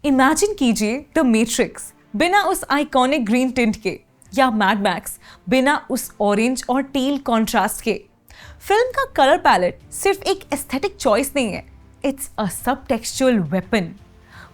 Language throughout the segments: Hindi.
इमेजिन कीजिए द मैट्रिक्स बिना उस आइकॉनिक ग्रीन टिंट के, या मैड मैक्स बिना उस ऑरेंज और टील कॉन्ट्रास्ट के। फिल्म का कलर पैलेट सिर्फ एक एस्थेटिक चॉइस नहीं है, इट्स अ सब textual weapon.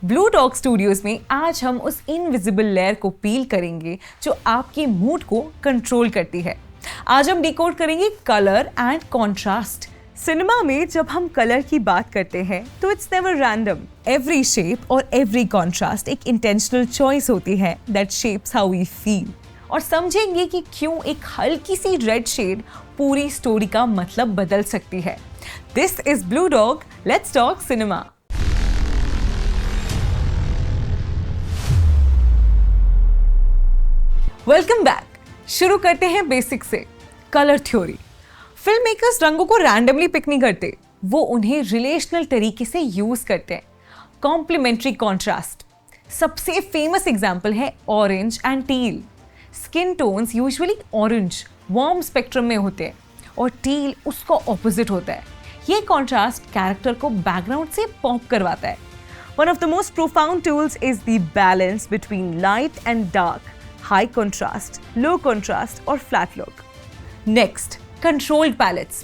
Blue dog studios में आज हम उस इनविजिबल लेयर को पील करेंगे जो आपके मूड को कंट्रोल करती है। आज हम डिकोड करेंगे कलर एंड कॉन्ट्रास्ट। सिनेमा में जब हम कलर की बात करते हैं तो it's never random. Every shape और एवरी कॉन्ट्रास्ट एक इंटेंशनल चॉइस होती है that shapes how we feel. और समझेंगे कि क्यों एक हल्की सी रेड शेड पूरी स्टोरी का मतलब बदल सकती है। This is Blue Dog, let's talk cinema. Welcome back. शुरू करते हैं बेसिक से। Colour theory. फिल्म मेकर्स रंगों को रैंडमली पिक नहीं करते, वो उन्हें रिलेशनल तरीके से यूज करते हैं। Complementary contrast. सबसे फेमस एग्जाम्पल है orange and teal. Skin tones usually orange warm spectrum में होते हैं और टील उसका ऑपोजिट होता है। ये कॉन्ट्रास्ट कैरेक्टर को बैकग्राउंड से पॉप करवाता है। One of the most profound tools is the balance between light and dark, high contrast, low contrast और flat look. Next, controlled palettes.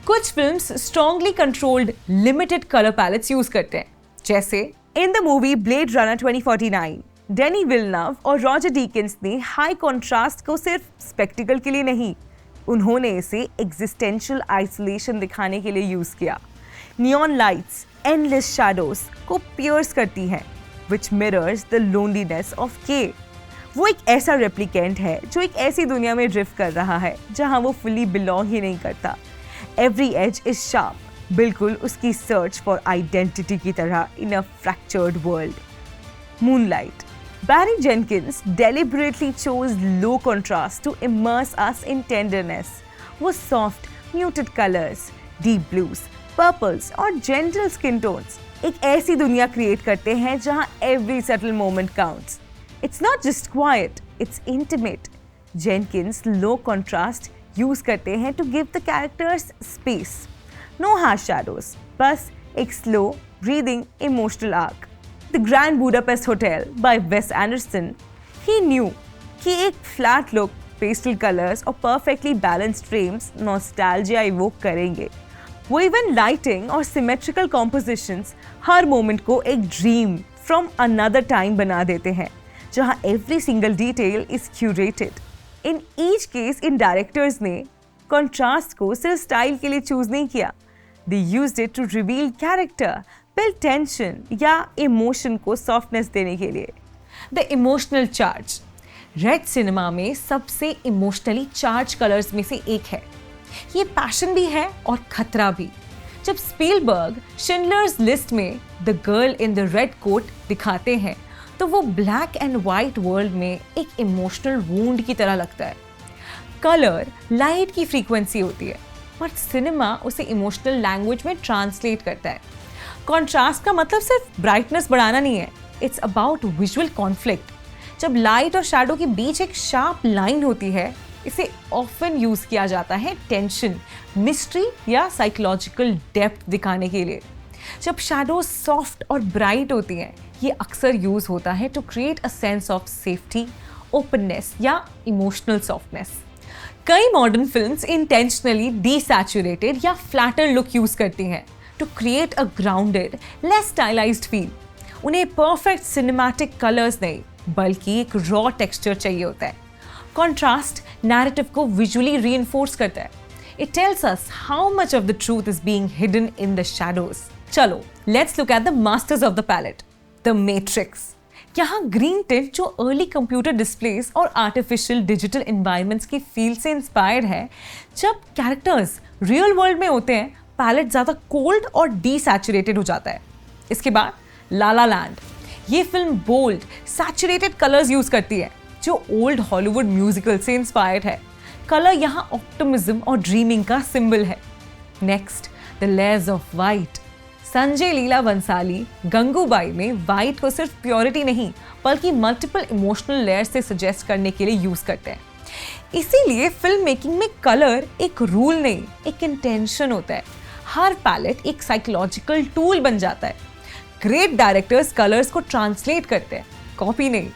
कुछ films strongly controlled limited colour palettes use करते हैं, जैसे in the movie blade runner 2049 Denis Villeneuve और रॉजर डीकिंस ने हाई कॉन्ट्रास्ट को सिर्फ स्पेक्टिकल के लिए नहीं, उन्होंने इसे एग्जिस्टेंशियल आइसोलेशन दिखाने के लिए यूज किया। नियॉन लाइट्स एंडलेस शैडोज को पियर्स करती हैं, विच मिरर्स द लोनलीनेस ऑफ के। वो एक ऐसा रेप्लिकेंट है जो एक ऐसी दुनिया में ड्रिफ्ट कर रहा है जहां वो फुली बिलोंग ही नहीं करता। एवरी एज इज शार्प, बिल्कुल उसकी सर्च फॉर आइडेंटिटी की तरह in a fractured world. Moonlight. Barry Jenkins deliberately chose low contrast to immerse us in tenderness. वो soft, muted colors, deep blues, purples और gentle skin tones एक ऐसी दुनिया क्रिएट करते हैं जहां every subtle moment counts. It's not just quiet, it's intimate. Jenkins low contrast use करते हैं to give the characters space. No harsh shadows, बस एक slow, breathing, emotional arc. The Grand Budapest Hotel by Wes Anderson, he knew कि एक flat look, pastel colors और perfectly balanced frames nostalgia evoke करेंगे। वो even lighting और symmetrical compositions हर moment को एक dream from another time बना देते हैं, जहाँ every single detail is curated. In each case, in directors ने contrast को सिर्फ style के लिए choose नहीं किया, they used it to reveal character, build tension या इमोशन को सॉफ्टनेस देने के लिए। The emotional charge. Red cinema में सबसे इमोशनली चार्ज कलर्स में से एक है। ये पैशन भी है और खतरा भी। जब स्पीलबर्ग शिंडलर्स लिस्ट में the girl in the red coat दिखाते हैं तो वो ब्लैक एंड वाइट वर्ल्ड में एक इमोशनल वूंड की तरह लगता है। कलर लाइट की फ्रीक्वेंसी होती है, बट सिनेमा उसे इमोशनल लैंग्वेज में ट्रांसलेट करता है। कॉन्ट्रास्ट का मतलब सिर्फ ब्राइटनेस बढ़ाना नहीं है, इट्स अबाउट विजुअल कॉन्फ्लिक्ट। जब लाइट और शैडो के बीच एक शार्प लाइन होती है, इसे ऑफन यूज किया जाता है टेंशन, मिस्ट्री या साइकोलॉजिकल डेप्थ दिखाने के लिए। जब शैडो सॉफ्ट और ब्राइट होती हैं, ये अक्सर यूज होता है to create a sense of safety, openness या इमोशनल सॉफ्टनेस। कई मॉडर्न फिल्म्स इंटेंशनली डीसैचुरेटेड या फ्लैटर लुक यूज करती हैं to create a grounded, less stylized feel. उन्हें perfect cinematic colors नहीं, बल्कि एक raw texture चाहिए होता है। Contrast narrative को visually reinforce करता है। It tells us how much of the truth is being hidden in the shadows. चलो, let's look at the masters of the palette, the Matrix. यहाँ green tint जो early computer displays और artificial digital environments की feel से inspired है, जब characters real world में होते हैं, पैलेट ज़्यादा कोल्ड और डीसैचुरेटेड हो जाता है। इसके बाद ला ला लैंड। ये film bold, saturated colours use करती है जो ओल्ड हॉलीवुड म्यूजिकल से इंस्पायर्ड है। कलर यहाँ ऑप्टिमिज्म और ड्रीमिंग का सिंबल है। Next, the layers of white. Sanjay Leela Bhansali Gangubai में वाइट को सिर्फ प्योरिटी नहीं बल्कि मल्टीपल इमोशनल लेयर्स से सजेस्ट करने के लिए यूज करते हैं। इसीलिए फिल्म मेकिंग में कलर एक रूल नहीं, एक इंटेंशन होता है। हर पैलेट एक साइकोलॉजिकल टूल बन जाता है। ग्रेट डायरेक्टर्स कलर्स को ट्रांसलेट करते हैं, कॉपी नहीं।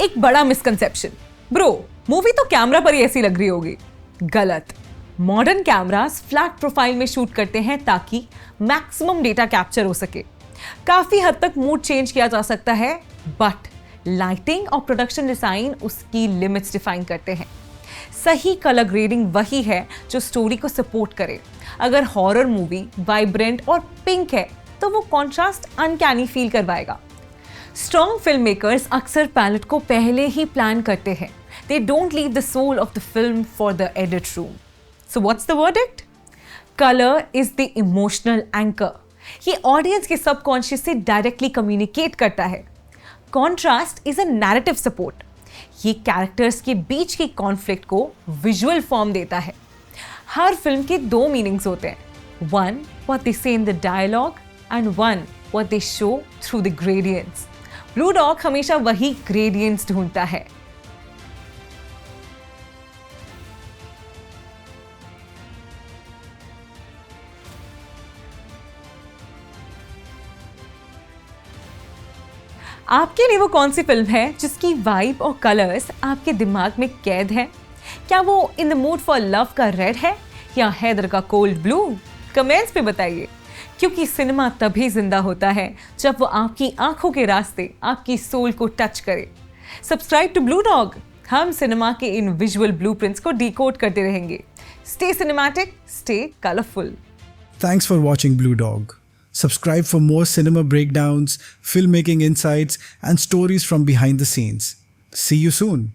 एक बड़ा मिसकंसेप्शन, ब्रो मूवी तो कैमरा पर ही ऐसी लग रही होगी। गलत। मॉडर्न कैमरास फ्लैट प्रोफाइल में शूट करते हैं ताकि मैक्सिमम डेटा कैप्चर हो सके। काफी हद तक मूड चेंज किया जा सकता है, बट लाइटिंग और प्रोडक्शन डिजाइन उसकी लिमिट्स डिफाइन करते हैं। सही कलर ग्रेडिंग वही है जो स्टोरी को सपोर्ट करे। अगर हॉरर मूवी वाइब्रेंट और पिंक है तो वो कॉन्ट्रास्ट अनकैनी फील करवाएगा। स्ट्रॉन्ग फिल्म मेकर्स अक्सर पैलेट को पहले ही प्लान करते हैं। They don't leave the soul of the film for the edit room. So what's the verdict? Colour is the emotional anchor. ये ऑडियंस के सबकॉन्शियस से डायरेक्टली कम्युनिकेट करता है। Contrast is a narrative support. ये कैरेक्टर्स के बीच की कॉन्फ्लिक्ट को विजुअल फॉर्म देता है। हर फिल्म के दो मीनिंग्स होते हैं, one what they say in the dialogue and one what they show through the gradients. Blue Dog हमेशा वही ग्रेडियंट्स ढूंढता है। आपके लिए वो कौन सी फिल्म है जिसकी वाइब और कलर्स आपके दिमाग में कैद है? क्या वो in the mood for love का रेड है या हैदर का कोल्ड ब्लू? कमेंट्स पे बताइए, क्योंकि सिनेमा तभी जिंदा होता है जब वो आपकी आंखों के रास्ते आपकी सोल को टच करे। Subscribe to Blue Dog. हम सिनेमा के इन विजुअल ब्लूप्रिंट्स को डिकोड करते रहेंगे। Stay cinematic, stay colourful. Thanks for watching Blue Dog. Subscribe for more cinema breakdowns, filmmaking insights, and stories from behind the scenes. See you soon.